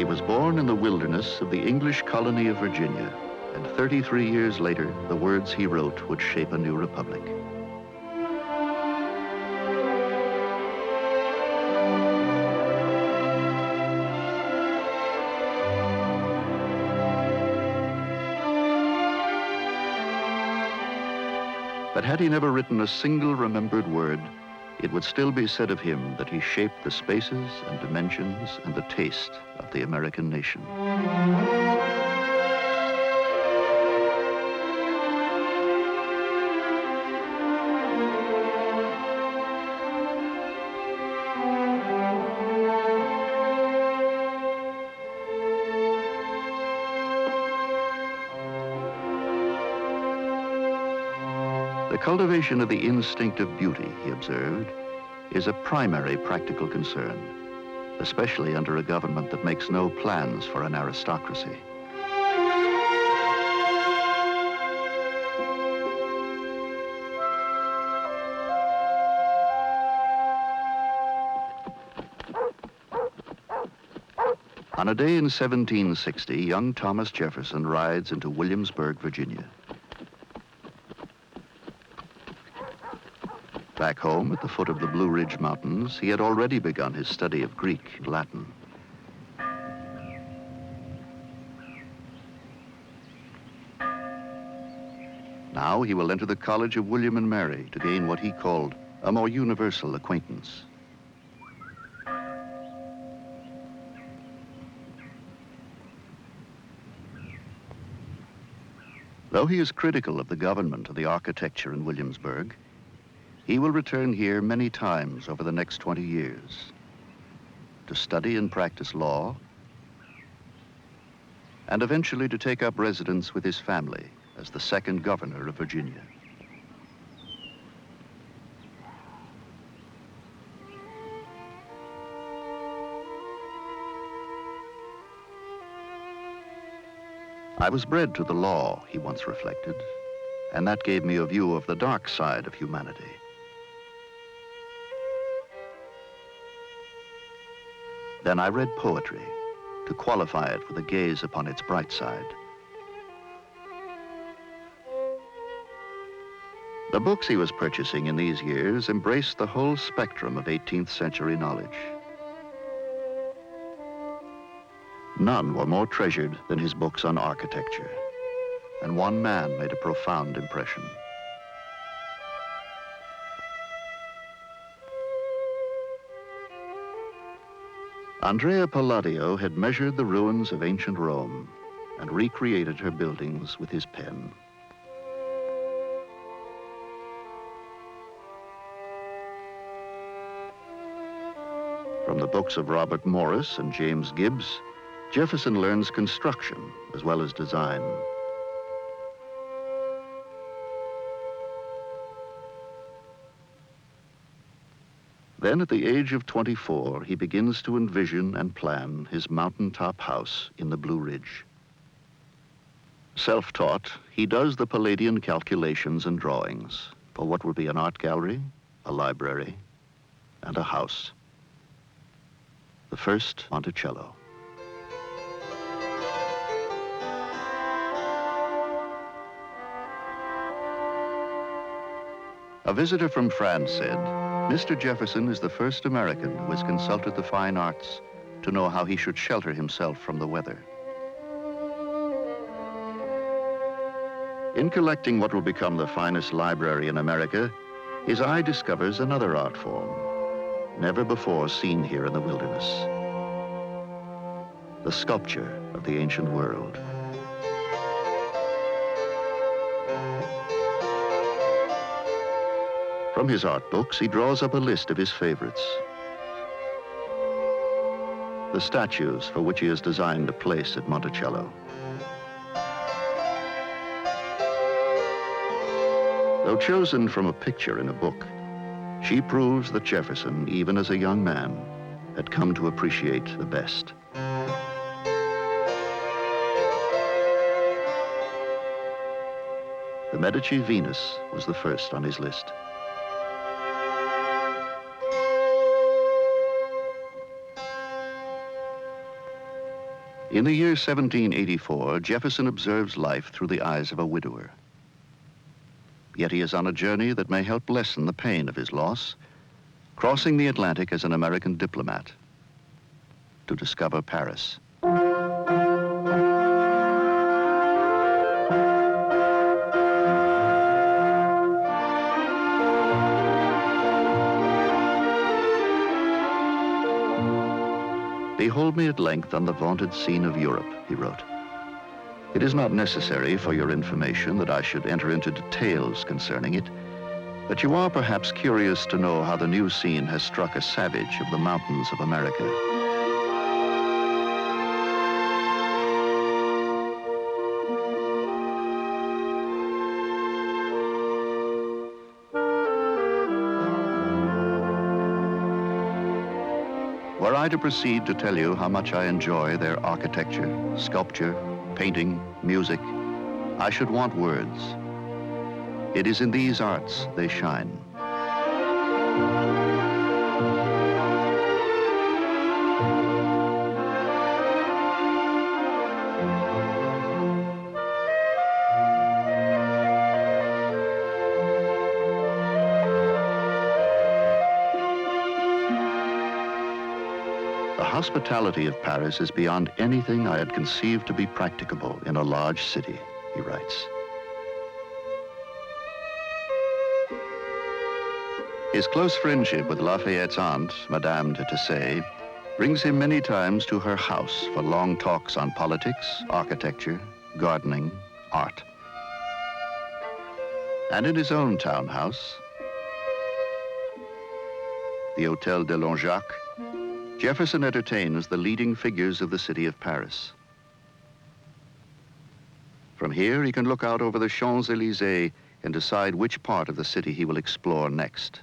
He was born in the wilderness of the English colony of Virginia, and 33 years later, the words he wrote would shape a new republic. But had he never written a single remembered word, it would still be said of him that he shaped the spaces and dimensions and the taste of the American nation. The cultivation of the instinct of beauty, he observed, is a primary practical concern, especially under a government that makes no plans for an aristocracy. On a day in 1760, young Thomas Jefferson rides into Williamsburg, Virginia. Back home at the foot of the Blue Ridge Mountains, he had already begun his study of Greek and Latin. Now he will enter the College of William and Mary to gain what he called a more universal acquaintance. Though he is critical of the government and the architecture in Williamsburg, he will return here many times over the next 20 years to study and practice law, and eventually to take up residence with his family as the second governor of Virginia. I was bred to the law, he once reflected, and that gave me a view of the dark side of humanity. Then I read poetry to qualify it for the gaze upon its bright side. The books he was purchasing in these years embraced the whole spectrum of 18th century knowledge. None were more treasured than his books on architecture, and one man made a profound impression. Andrea Palladio had measured the ruins of ancient Rome and recreated her buildings with his pen. From the books of Robert Morris and James Gibbs, Jefferson learns construction as well as design. Then at the age of 24, he begins to envision and plan his mountaintop house in the Blue Ridge. Self-taught, he does the Palladian calculations and drawings for what would be an art gallery, a library, and a house. The first Monticello. A visitor from France said, "Mr. Jefferson is the first American who has consulted the fine arts to know how he should shelter himself from the weather." In collecting what will become the finest library in America, his eye discovers another art form, never before seen here in the wilderness. The sculpture of the ancient world. From his art books, he draws up a list of his favorites. The statues for which he has designed a place at Monticello. Though chosen from a picture in a book, she proves that Jefferson, even as a young man, had come to appreciate the best. The Medici Venus was the first on his list. In the year 1784, Jefferson observes life through the eyes of a widower. Yet he is on a journey that may help lessen the pain of his loss, crossing the Atlantic as an American diplomat to discover Paris. Behold me at length on the vaunted scene of Europe, he wrote. It is not necessary for your information that I should enter into details concerning it, but you are perhaps curious to know how the new scene has struck a savage of the mountains of America. Were I to proceed to tell you how much I enjoy their architecture, sculpture, painting, music, I should want words. It is in these arts they shine. The hospitality of Paris is beyond anything I had conceived to be practicable in a large city, he writes. His close friendship with Lafayette's aunt, Madame de Tessé, brings him many times to her house for long talks on politics, architecture, gardening, art. And in his own townhouse, the Hôtel de Langeac, Jefferson entertains the leading figures of the city of Paris. From here, he can look out over the Champs-Élysées and decide which part of the city he will explore next.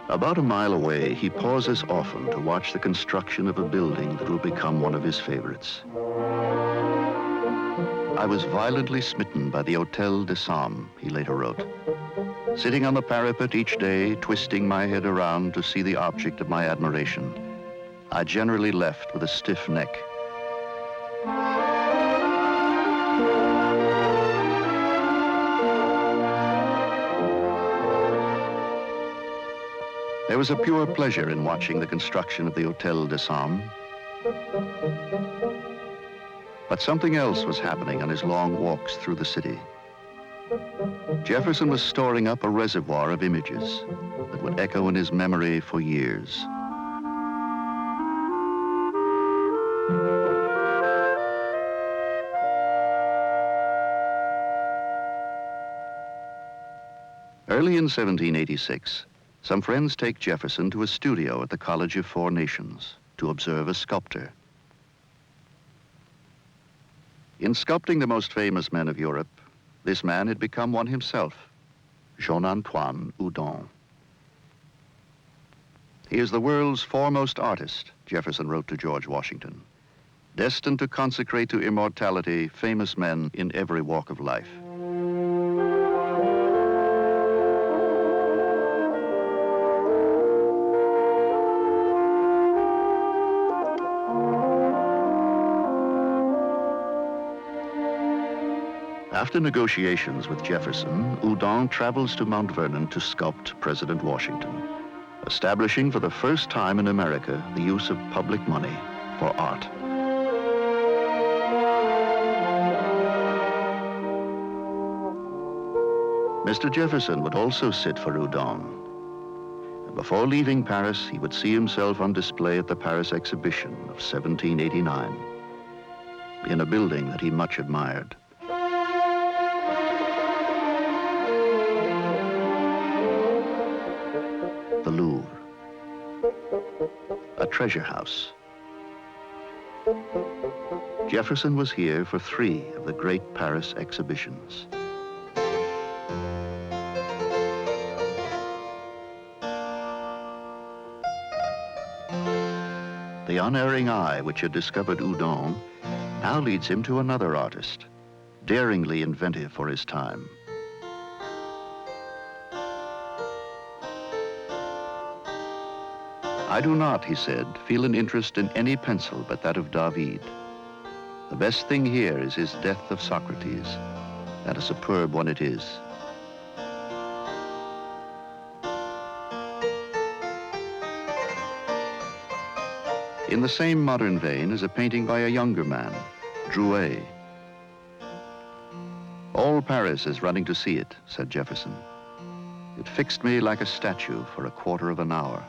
About a mile away, he pauses often to watch the construction of a building that will become one of his favorites. I was violently smitten by the Hôtel de Sam, he later wrote. Sitting on the parapet each day, twisting my head around to see the object of my admiration, I generally left with a stiff neck. There was a pure pleasure in watching the construction of the Hôtel de Sam. But something else was happening on his long walks through the city. Jefferson was storing up a reservoir of images that would echo in his memory for years. Early in 1786, some friends take Jefferson to a studio at the College of Four Nations to observe a sculptor. In sculpting the most famous men of Europe, this man had become one himself, Jean-Antoine Houdon. He is the world's foremost artist, Jefferson wrote to George Washington, destined to consecrate to immortality famous men in every walk of life. After negotiations with Jefferson, Houdon travels to Mount Vernon to sculpt President Washington, establishing for the first time in America the use of public money for art. Mr. Jefferson would also sit for Houdon. And before leaving Paris, he would see himself on display at the Paris exhibition of 1789 in a building that he much admired. The Louvre, a treasure house. Jefferson was here for 3 of the great Paris exhibitions. The unerring eye which had discovered Houdon now leads him to another artist, daringly inventive for his time. I do not, he said, feel an interest in any pencil but that of David. The best thing here is his death of Socrates, and a superb one it is. In the same modern vein is a painting by a younger man, Drouet. All Paris is running to see it, said Jefferson. It fixed me like a statue for a quarter of an hour.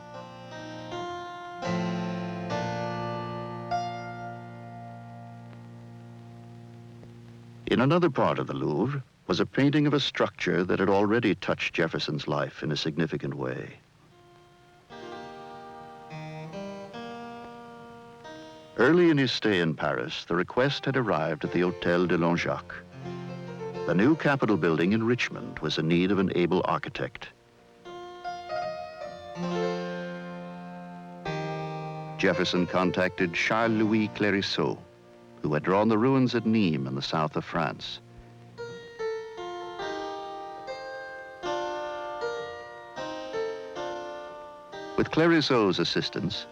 In another part of the Louvre was a painting of a structure that had already touched Jefferson's life in a significant way. Early in his stay in Paris, the request had arrived at the Hôtel de Langeac. The new Capitol building in Richmond was in need of an able architect. Jefferson contacted Charles-Louis Clérisseau, who had drawn the ruins at Nîmes in the south of France. With Clérisseau's assistance,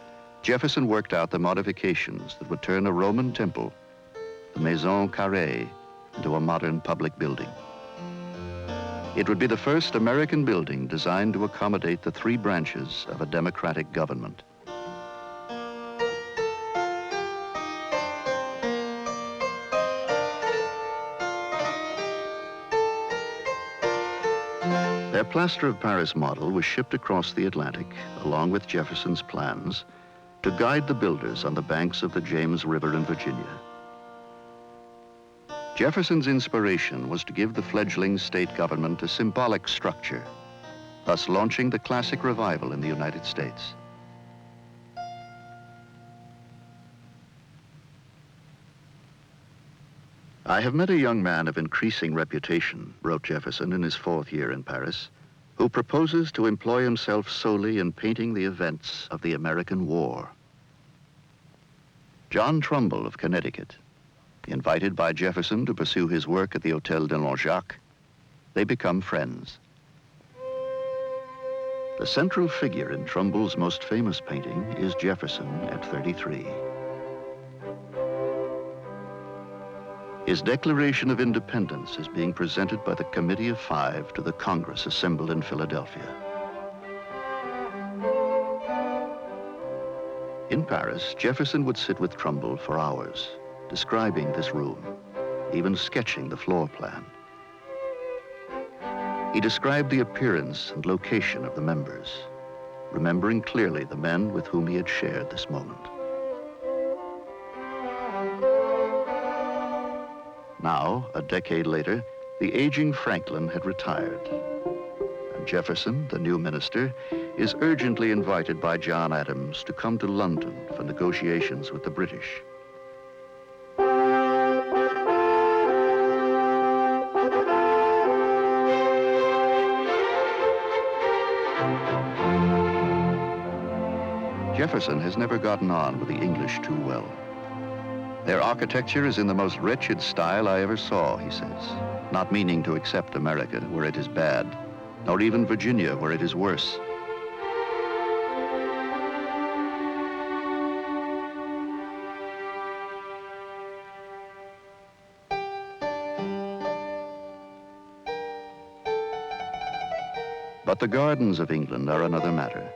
Jefferson worked out the modifications that would turn a Roman temple, the Maison Carrée, into a modern public building. It would be the first American building designed to accommodate the three branches of a democratic government. Their plaster of Paris model was shipped across the Atlantic, along with Jefferson's plans, to guide the builders on the banks of the James River in Virginia. Jefferson's inspiration was to give the fledgling state government a symbolic structure, thus launching the classic revival in the United States. I have met a young man of increasing reputation, wrote Jefferson in his 4th year in Paris, who proposes to employ himself solely in painting the events of the American War. John Trumbull of Connecticut, invited by Jefferson to pursue his work at the Hôtel de Langeac, they become friends. The central figure in Trumbull's most famous painting is Jefferson at 33. His Declaration of Independence is being presented by the Committee of Five to the Congress assembled in Philadelphia. In Paris, Jefferson would sit with Trumbull for hours, describing this room, even sketching the floor plan. He described the appearance and location of the members, remembering clearly the men with whom he had shared this moment. Now, a decade later, the aging Franklin had retired, and Jefferson, the new minister, is urgently invited by John Adams to come to London for negotiations with the British. Jefferson has never gotten on with the English too well. Their architecture is in the most wretched style I ever saw, he says, not meaning to accept America where it is bad, nor even Virginia where it is worse. But the gardens of England are another matter.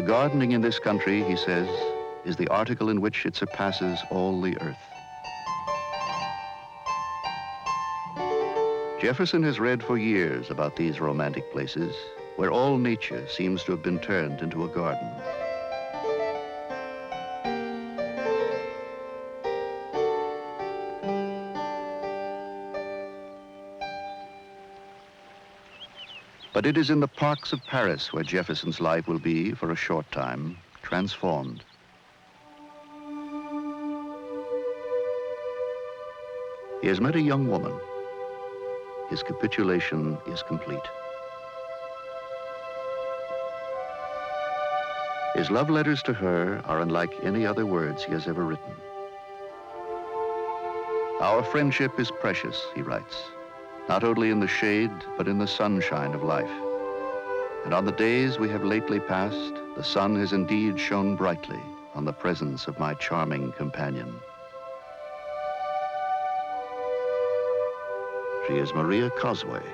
The gardening in this country, he says, is the article in which it surpasses all the earth. Jefferson has read for years about these romantic places where all nature seems to have been turned into a garden. But it is in the parks of Paris where Jefferson's life will be, for a short time, transformed. He has met a young woman. His capitulation is complete. His love letters to her are unlike any other words he has ever written. Our friendship is precious, he writes, not only in the shade, but in the sunshine of life. And on the days we have lately passed, the sun has indeed shone brightly on the presence of my charming companion. She is Maria Cosway.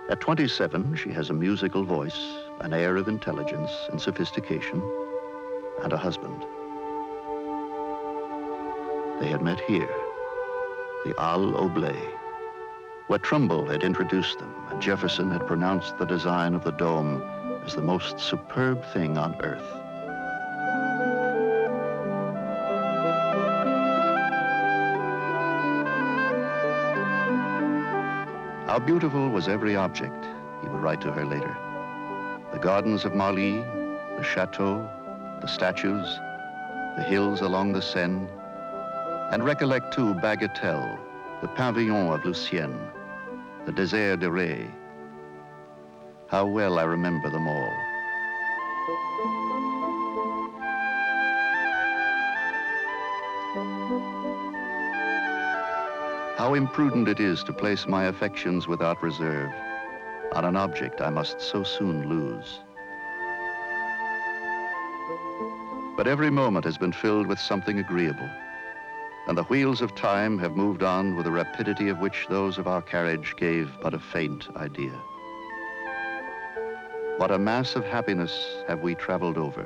At 27, she has a musical voice, an air of intelligence and sophistication, and a husband. They had met here, the Halles Oblate, where Trumbull had introduced them and Jefferson had pronounced the design of the dome as the most superb thing on earth. How beautiful was every object, he would write to her later. The gardens of Marly, the chateau, the statues, the hills along the Seine, and recollect too Bagatelle, the pavillon of Lucienne, the désert de Ré. How well I remember them all. How imprudent it is to place my affections without reserve on an object I must so soon lose. But every moment has been filled with something agreeable, and the wheels of time have moved on with a rapidity of which those of our carriage gave but a faint idea. What a mass of happiness have we traveled over.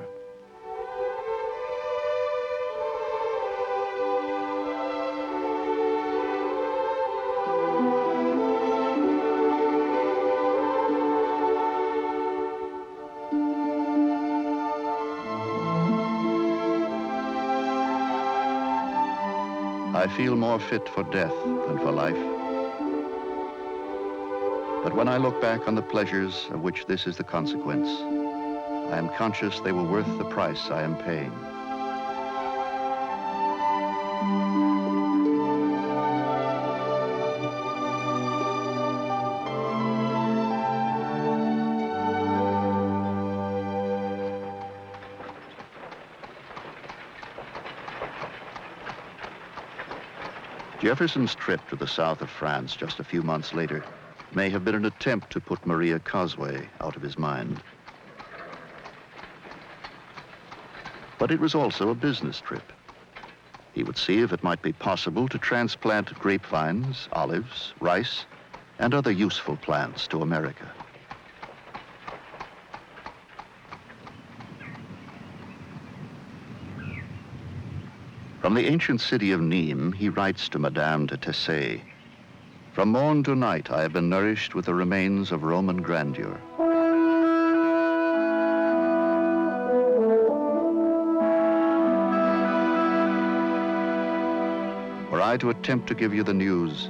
I feel more fit for death than for life. But when I look back on the pleasures of which this is the consequence, I am conscious they were worth the price I am paying. Jefferson's trip to the south of France just a few months later may have been an attempt to put Maria Cosway out of his mind. But it was also a business trip. He would see if it might be possible to transplant grapevines, olives, rice, and other useful plants to America. From the ancient city of Nîmes, he writes to Madame de Tessé, "From morn to night I have been nourished with the remains of Roman grandeur. Were I to attempt to give you the news,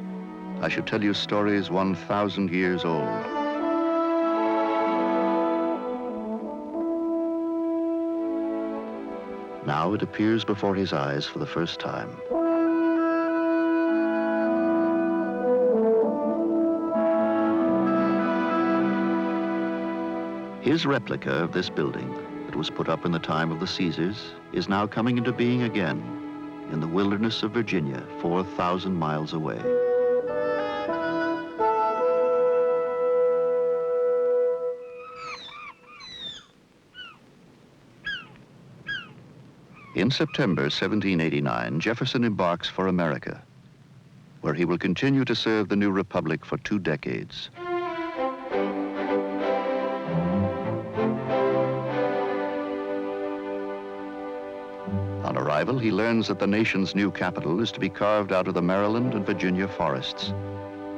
I should tell you stories 1,000 years old. Now it appears before his eyes for the first time. His replica of this building that was put up in the time of the Caesars is now coming into being again in the wilderness of Virginia, 4,000 miles away. In September 1789, Jefferson embarks for America, where he will continue to serve the new republic for 2 decades. On arrival, he learns that the nation's new capital is to be carved out of the Maryland and Virginia forests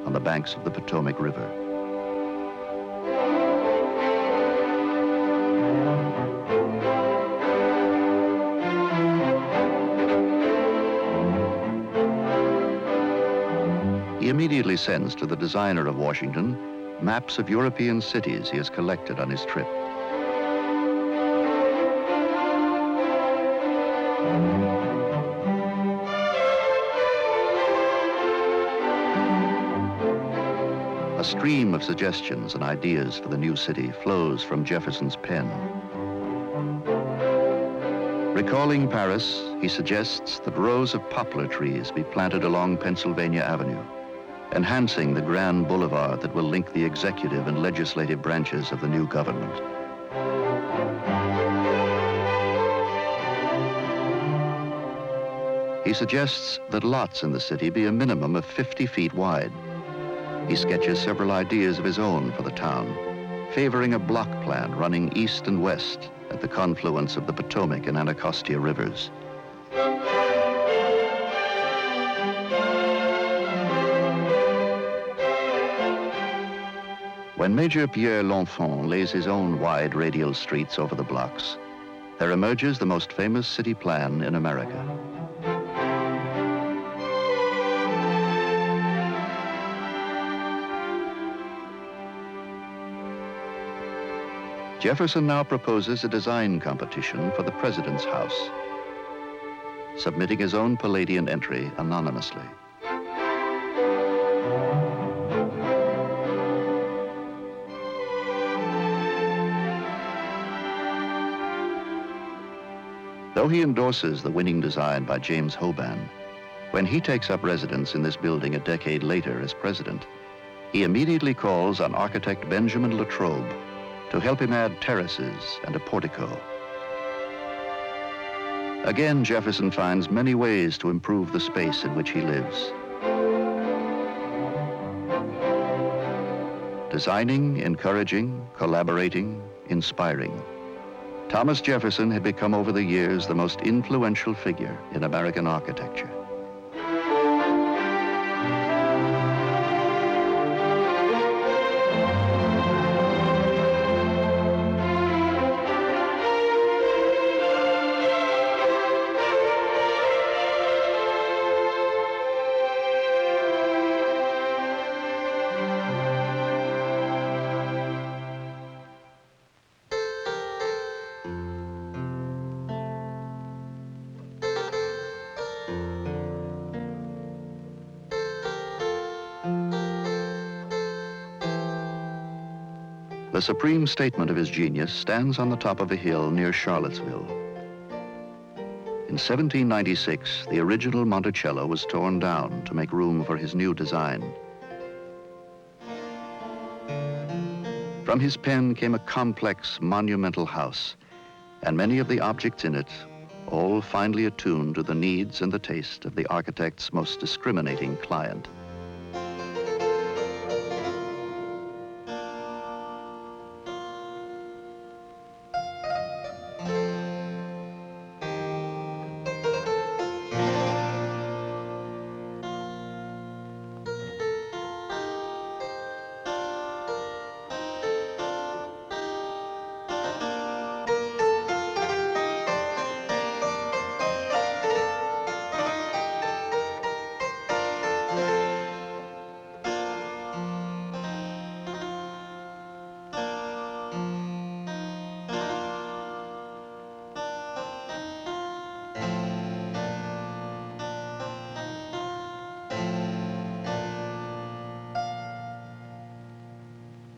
on the banks of the Potomac River. He immediately sends to the designer of Washington maps of European cities he has collected on his trip. A stream of suggestions and ideas for the new city flows from Jefferson's pen. Recalling Paris, he suggests that rows of poplar trees be planted along Pennsylvania Avenue, enhancing the grand boulevard that will link the executive and legislative branches of the new government. He suggests that lots in the city be a minimum of 50 feet wide. He sketches several ideas of his own for the town, favoring a block plan running east and west at the confluence of the Potomac and Anacostia rivers. When Major Pierre L'Enfant lays his own wide radial streets over the blocks, there emerges the most famous city plan in America. Jefferson now proposes a design competition for the President's house, submitting his own Palladian entry anonymously. Though he endorses the winning design by James Hoban, when he takes up residence in this building a decade later as president, he immediately calls on architect Benjamin Latrobe to help him add terraces and a portico. Again, Jefferson finds many ways to improve the space in which he lives. Designing, encouraging, collaborating, inspiring. Thomas Jefferson had become over the years the most influential figure in American architecture. The supreme statement of his genius stands on the top of a hill near Charlottesville. In 1796, the original Monticello was torn down to make room for his new design. From his pen came a complex, monumental house, and many of the objects in it, all finely attuned to the needs and the taste of the architect's most discriminating client.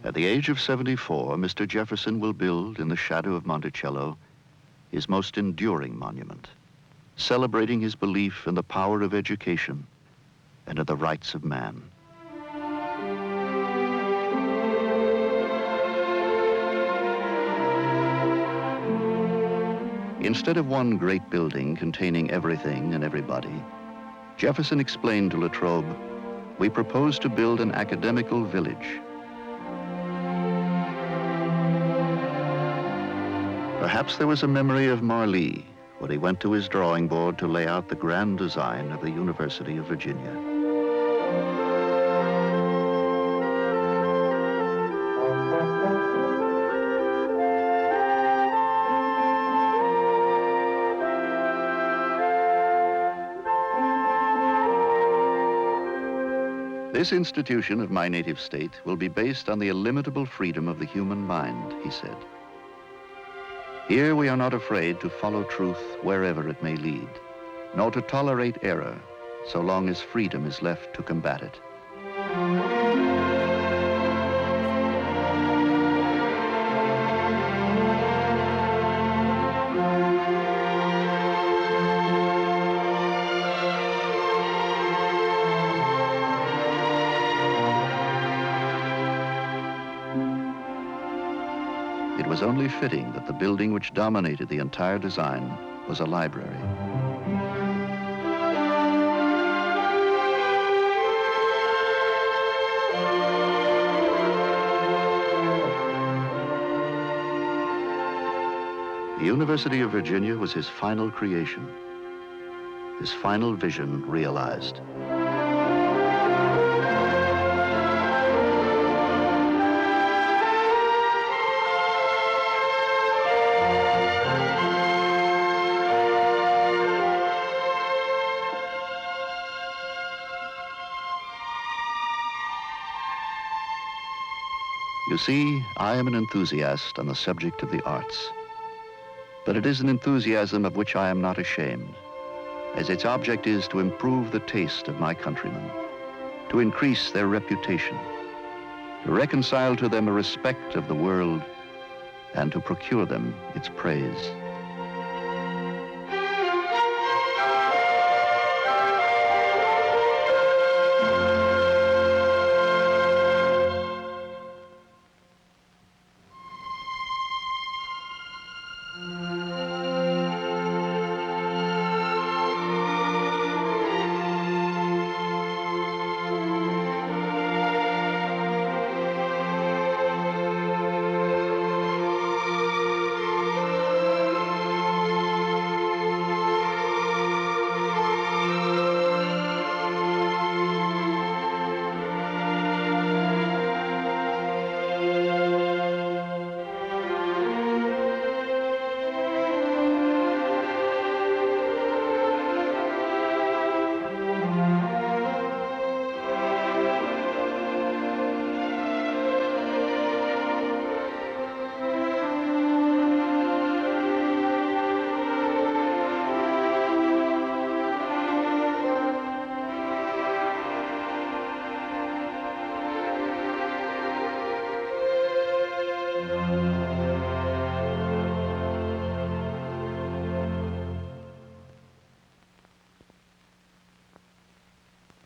At the age of 74, Mr. Jefferson will build, in the shadow of Monticello, his most enduring monument, celebrating his belief in the power of education and in the rights of man. Instead of one great building containing everything and everybody, Jefferson explained to Latrobe, "We propose to build an academical village." Perhaps there was a memory of Marly when he went to his drawing board to lay out the grand design of the University of Virginia. This institution of my native state will be based on the illimitable freedom of the human mind, he said. Here we are not afraid to follow truth wherever it may lead, nor to tolerate error so long as freedom is left to combat it. was only fitting that the building which dominated the entire design was a library. The University of Virginia was his final creation, his final vision realized. You see, I am an enthusiast on the subject of the arts. But it is an enthusiasm of which I am not ashamed, as its object is to improve the taste of my countrymen, to increase their reputation, to reconcile to them a respect of the world, and to procure them its praise.